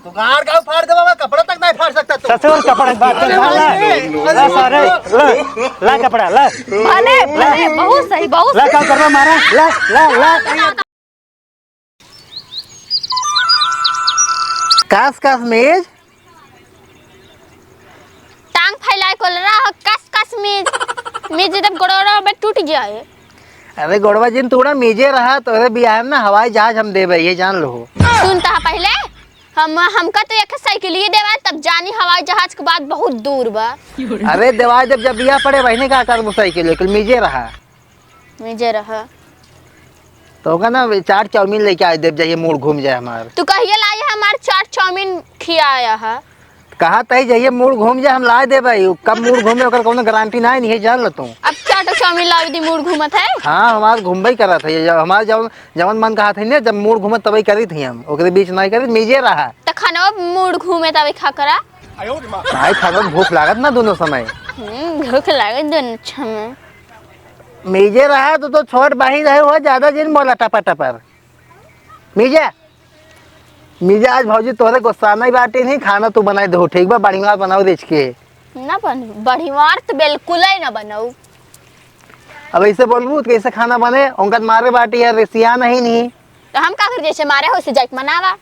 तो गाड़ गाँव फाड़ दे बाबा, कपड़ा तक नहीं फाड़ सकता तू। ससुर कपड़ा बात कर ला सारे ला कपड़ा ला भले भले बहुत सही बहुत ला काम करवा मारा ला कास कास मेज टांग फैलाए को रहा कस कस मेज जब गोड़ोड़ा में टूट गया है। अरे गोड़वा जिन तोड़ा मेजे रहा तो अरे बियाह में ना हवाई जहाज हम देवे ये जान लो। सुनता पहले हमका तो एक साइकिल ही देवा तब जानी हवाई जहाज के बाद बहुत दूर बा। अरे देवाय जब बियाह पड़े वही का कर साइकिल लेकिन मेजे रहा तो का ना 4 चाउमीन लेके आए देव जाइए मूड घूम जाए हमारे। तू कहिए लाए हमारे 4 चाउमीन खियाया है। कहा तही जाइए मूड घूम जाए हम लाए दे भाई कब मूड घूमे ओकर कोनो गारंटी नहीं है जान ल तू। अब 4 चाउमीन लावे दी मूड घूमत है। हाँ हमार घूमबई करा था जब हमारे जवन मन कहा था जब मूड घूमत तभी करी थी हम ओकरे बीच नहीं करी मेजे रहा तो खाना मूड घूमे तभी खा करा भाई खाना भूख लागत ना दोनों समय भूख लागत दोनों समय मेजे रहा तो छोट बाही रहे हुआ ज्यादा जिन बोला टपा टपर मीजा आज भौजी तोरे गुस्सा नहीं बाटे नहीं खाना तू बनाए दो ठीक बा बढ़िया बनाओ देख के ना बन बढ़िया तो बिल्कुल ही ना बनाऊ। अब ऐसे बोलबू तो कैसे खाना बने उनका मारे बाटी है रेसिया नहीं तो हम का कर जैसे मारे हो से जाके मनावा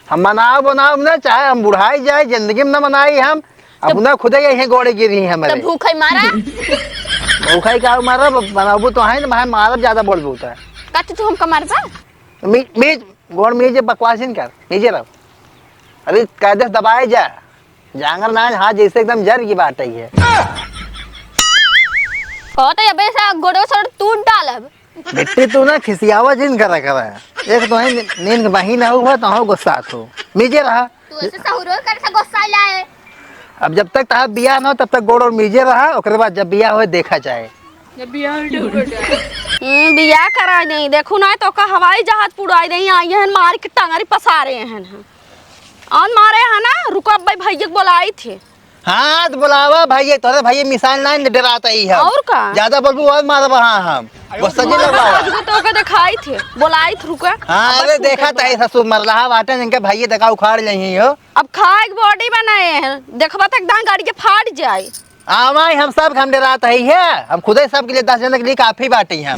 हम बनाओ ना चाहे हम बुढ़ाई जाए जिंदगी में ना बनाई हम अब ना खुदे यही गोड़े गिरी हमारे तो भूख ही मारा भूखा का मारा बनाबू तो है ना मारब ज्यादा बोलबू तो कत तू हमका मारबा मीज गोड़ मीज बकवास कर नीचे रहो अरे कायदे दबाए जा जांगर ना हाँ जैसे एकदम जर की बात है कहते अब ऐसा गोड़ो सड़ टूट डालब बेटी तू ना खिसियावा जिन करा एक तो है नींद बही ना हुआ तो गुस्सा तो मीजे रहा तू ऐसे सहुरो कर से गुस्सा लाए। अब जब तक तार बियाह ना हो तब तक गोड़ और मीजे रहा ओकरे बाद जब बियाह हो देखा जाए बियाह करा नहीं देखो ना तो का हवाई जहाज पुड़ाई नहीं आई है मार के टंगरी पसारे हैं और मारे है ना रुको अब भाई भैया बुलाई थे हाँ तो बुलावा भाई तोरे भाई मिसाइल ना डराता ही है और का ज्यादा बोलबू और मारब हाँ हम गुस्सा जी लगवावा तो का दिखाई थे बुलाई थे रुका हाँ अरे देखा था ससुर मरला बाटे जिनके भाई देखा उखाड़ लही हो अब खाए बॉडी बनाए हैं देखबा तक दांग गाड़ी के फाड़ जाए आवाई हम सब हम डरात है हम खुद ही सब के लिए 10 जन के लिए काफी बाटी हम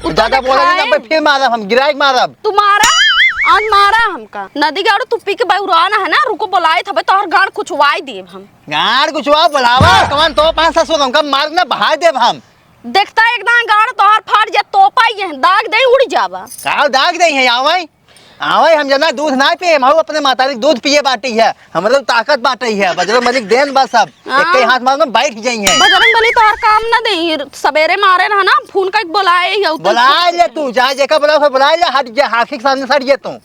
ज्यादा बोलेंगे फिर मारब हम गिराई मारब तुम्हारा आज मारा हमका नदी गाड़ो तू पी के बहुराना है ना रुको बुलाए थे तोहर गाड़ कुछ वाई देव हम गाड़ कुछ बुलावा कमान तो 5 ससुर हमका मारना बहा देव हम देखता एकदम गाड़ तोहर फाड़ जा तोपा ही है दाग दे उड़ जावा का दाग दे है आवाई हम जना दूध ना पिए हम अपने माता दूध पिए बाटी है हमारे ताकत बाटी है बजरंग मलिक देन बस सब एक हाथ मार बैठ जाइए बजरंग बली तोहर काम ना दे सवेरे मारे रहा ना फोन का बुलाए बुला ले तू जहाँ जेका बुला ले हट जा आँखी के सामने सट जे तू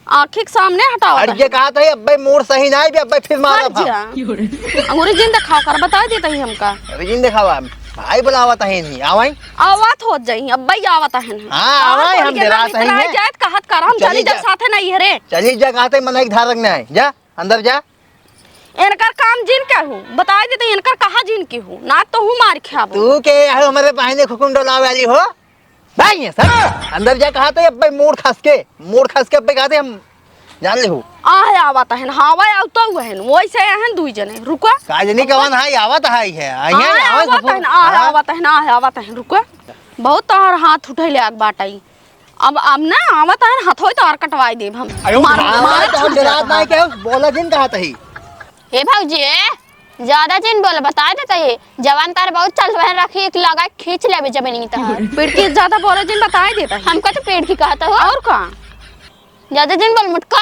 आँखी के सामने हटाओ हट जे कहा था अब मूड सही ना भी अब फिर मारब अंगूरी जिन दिखाओ कर बता देता ही हमका रिजिन दिखावा भाई बुलावत है नहीं आवाई आवत हो जाई अब भाई आवत है हां आवाई हम डरात है नहीं जात कहत कर हम चली जब साथे नहीं रे चली जा कहते मन एक धारक ने आए जा अंदर जा इनकर काम जिन के हूं बता देते इनकर कहां जिन के हूं ना तो हूं मार खाबो तू के हमारे बहने खुकुम डोलावे वाली हो भाई ये सब अंदर जा कहते अब भाई मूड खस के अब कहते हम जान ले हो आहे आवत है हवा आवतो है वैसे हैं दुई जने रुको काजनी कवन हाय आवत है आवत है रुको बहुत तोहर हाथ उठैले आग बाटाई अब ना आवत है हाथोय तो और कटवाई देब हम मार तो डरात नहीं के बोला जिन कहत है हे भौजी ज्यादा जिन बोल बता देता है जवान तार बहुत चल रहे रखी एक लगा खींच लेबे जमीन तहार पेट की ज्यादा बोले जिन बता देता है हमको तो पेट की कहता हो और का ज्यादा जिन बोल मुटका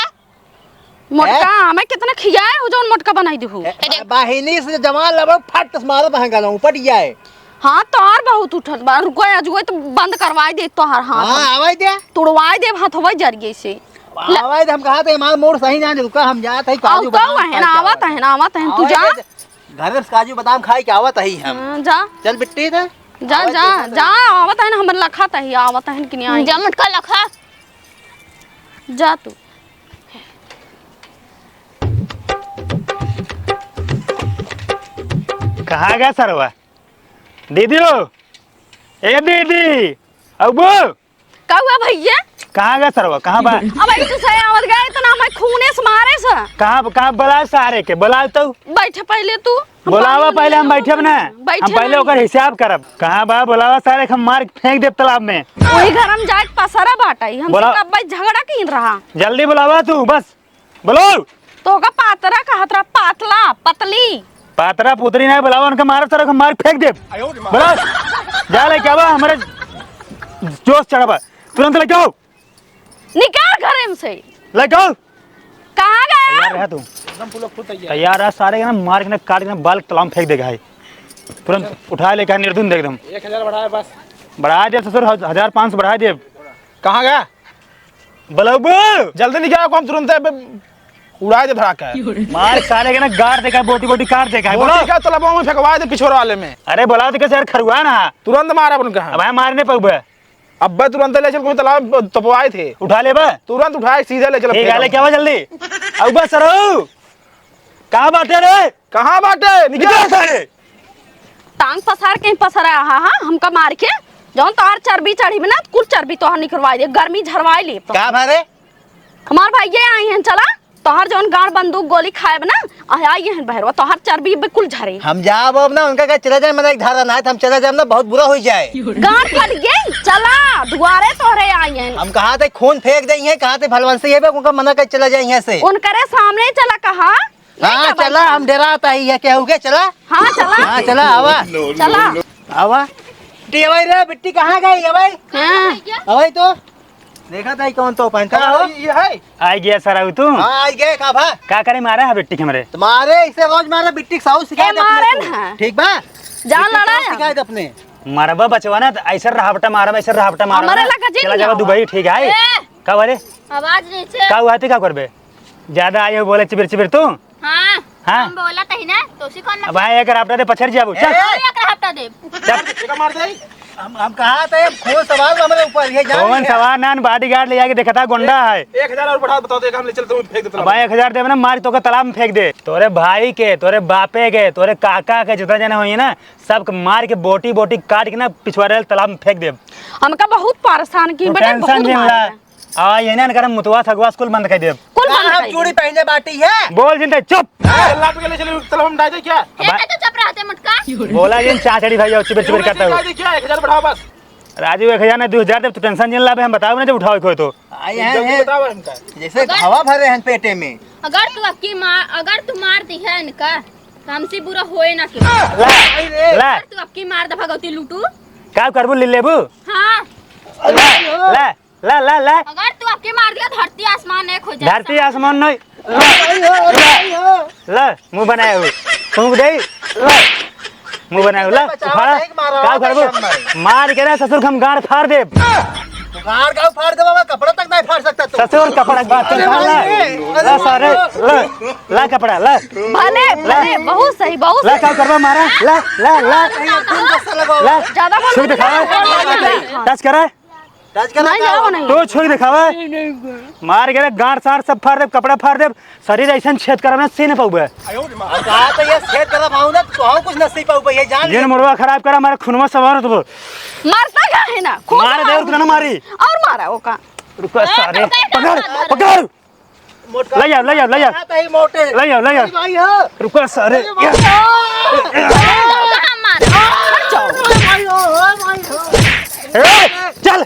हमें कितना खियाए हो जो मोटका बनाई देहु बाहिनी से जवान लबो फट मारो बहंगा लो ऊपर जाए हां तोर बहुत उठत बा रुको अजुए तो बंद करवाई दे तोहर हाथ हां आवाई दे तुड़वाई दे हाथवा जरिए से आवाई दे हम कहा थे हमार मोड़ सही ना रुका हम जात है काजू बादाम है ना आवत है तू जा घर में काजू बादाम खाई के आवत है हम जा चल बिट्टी थे जा आवत है ना हमर लखा तही आवत है कि नहीं आई जा मुटका लखा जा तू कहाँ गया सरवा दीदी हो ए दीदी अब का हुआ भैया कहाँ गया सरवा कहाँ बा अब ऐसे से आवत गए इतना मैं खूने से मारे से कहाँ बुला सारे के बुला तो बैठे पहले तू बुलावा पहले हम बैठे ना हम पहले ओकर हिसाब करब कहाँ बा बुलावा सारे हम मार के फेंक देब तालाब में वही घर हम जाके पसरा बाटाई हम बोला- कब भाई झगड़ा कीन रहा जल्दी बुलावा तू बस बोलो तो का पातरा कहत रहा पातला पतली पातरा पुतरी नहीं बुलावा उनका मार सारे हम मार के फेंक देब बोलो जा ले क्या बा हमारे जोश चढ़ा तुरंत लेके आओ निकाल घर से लेके आओ कहाँ गया तैयार है तू तैयार है सारे ना मार के ना काट के ना बाल तालाब में फेंक देगा है तुरंत उठा लेके निर्धुन एकदम 1000 बढ़ाया बस। बढ़ा दे ससुर 1500 बढ़ा दे कहाँ गया? बलबू जल्दी निकाल को हम तुरंत उड़ा दे भड़ा के। मार सारे के ना गाड़ देगा बोटी बोटी काट देगा बोलो क्या तालाबों में फेंकवा दे पिछोर वाले में। अरे बोला तो कैसे यार खरुआ ना तुरंत मारा उनका। अब भाई मारने पर अब तुरंत ले चल कोई तालाब तपवाए थे। उठा ले बा तुरंत उठाए सीधे ले चल। ठीक है ले क्या हुआ जल्दी अब बस सरो कहाँ बाटे रे कहाँ बाटे निकल सारे टांग पसार के पसरा हाँ हमका मार के जौन तोहार चर्बी चढ़ी में ना कुल चर्बी तोहार निकलवा दे गर्मी झरवाई ले तो का भरे हमार भाई ये आई हैं चला तोहार जौन गाड़ बंदूक गोली खाए ना आई हैं बहरवा तोहार चर्बी बिल्कुल झरे हम जाब अब ना उनका क्या चला जाए मेरा एक धारा ना है तो हम चला जाए ना बहुत बुरा हो जाए गाड़ फट गई चला दुआरे तोहरे आई हैं हम कहाँ थे खून फेंक दें हैं कहाँ थे भलवन से ये उनका मना कर चला जाए यहाँ से उनकरे सामने चला कहा हाँ चला हम डराता ही है क्या हो गया चला हाँ चला हाँ चला आवा चला आवा बिट्टी अवाई रे बिट्टी कहाँ गई अवाई हाँ अवाई तो देखा था कौन तो पहनता हो ये है। आई गया सर तू हाँ आज गए का भा क्या करे मारा है बेटी हमारे तुम्हारे इसे रोज मारा बिट्टी साहू सिखाए दे मारे अपने ना। को। ठीक बा जान लड़ा सिखाए दे अपने मारबा बचवा ना ऐसा रहावटा मारा ऐसा रहावटा मारा हमारे लगा जी चला नहीं जावा दुबई ठीक है ए! का बोले आवाज नीचे का हुआ थे क्या करबे ज्यादा आए हो बोले चिबिर चिबिर तू हाँ हाँ? हम बोला तही ना तो उसी कौन अब आए एक रहावटा दे पछड़ जाबू चल एक हफ्ता दे चल क्या मार दे? हम कहा थे खून सवाल हमारे ऊपर ये जान कौन सवार ना बॉडीगार्ड ले जाके देखता गुंडा है 1000 और बढ़ा बताओ तो हम ले चलते हैं फेंक देते भाई 1000 देवे ना मार तो तालाब में फेंक दे तोरे भाई के तोरे बापे के तोरे काका के जितना जना हुई ना सब मार के बोटी बोटी काट के ना पिछवाड़े तालाब में फेंक दे हमका बहुत परेशान की बेटा बहुत टेंशन मारा आ ये ना कर मुतवा थगवा स्कूल बंद कर दे कुल कहाँ बंद हम कर चूड़ी पहने बाटी है बोल जिंदे चुप लात के ले चले तालाब में डाल दे क्या? ये तो चुप रहते मुटका बोला जिन चाचड़ी भाई और चिबिर चिबिर करता डाल हूँ दे क्या? 1000 बढ़ाओ बस। राजू 1000 ना 2000 दे तू टेंशन जिन लाभ हम बताओ ना जब उठाओ कोई तो आए जल्दी हैं बताओ हमका। जैसे हवा भरे हैं पेटे में अगर तू मार दी है इनका तो हमसे बुरा होए ना कि ला तू अब की मार द भगवती लूटू का करबू ले लेबू हाँ ला ला ला ला अगर तू अब की मार दिया धरती आसमान एक हो जाए धरती आसमान नहीं ला मुंह बनाया हो तुम दे मुंह बनाया हो ला उखाड़ा का करबू मार के ना ससुर हम गाड़ फाड़ दे गाड़ का फाड़ दे बाबा कपड़ा तक नहीं फाड़ सकता तू ससुर कपड़ा की बात कर ला सारे ला कपड़ा ला भले भले बहुत सही बहुत ला का करबा मारा ला ला ला खून कैसा लगा ला ज्यादा बोल छुई दिखावा टच करा टच कर नहीं जाओ नहीं तो छुई दिखावा मार के गाड़ सार सब फाड़ दे कपड़ा फाड़ दे शरीर ऐसा छेद करना सी न पाऊबे कहा तो ये सेट कर पाऊं ना तो हम कुछ नसीब पाऊ ये जान जिन मुड़वा खराब करा हमारा खूनवा सवार तो मरता का है ना खूब मार दे और ना मारी और मारा वो का रुको सारे पकड़ पकड़ ले जाओ ले जाओ ही मोटे ले जाओ ले जाओ भाई हो रुको सारे चल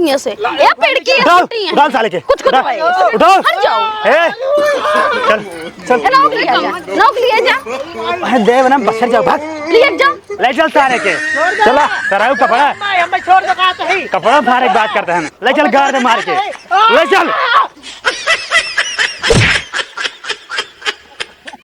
ये से ये पेड़ की उठाओ साले के कुछ कुछ भाई उठाओ हट जाओ ए चल चल नौक लिए जा देव ना बसर जाओ भाग लिए जा ले चल सारे के चला कराओ कपड़ा मैं छोड़ दो कहा तो ही कपड़ा फाड़ एक बात करते हैं ले चल गाड़ दे मार के ले चल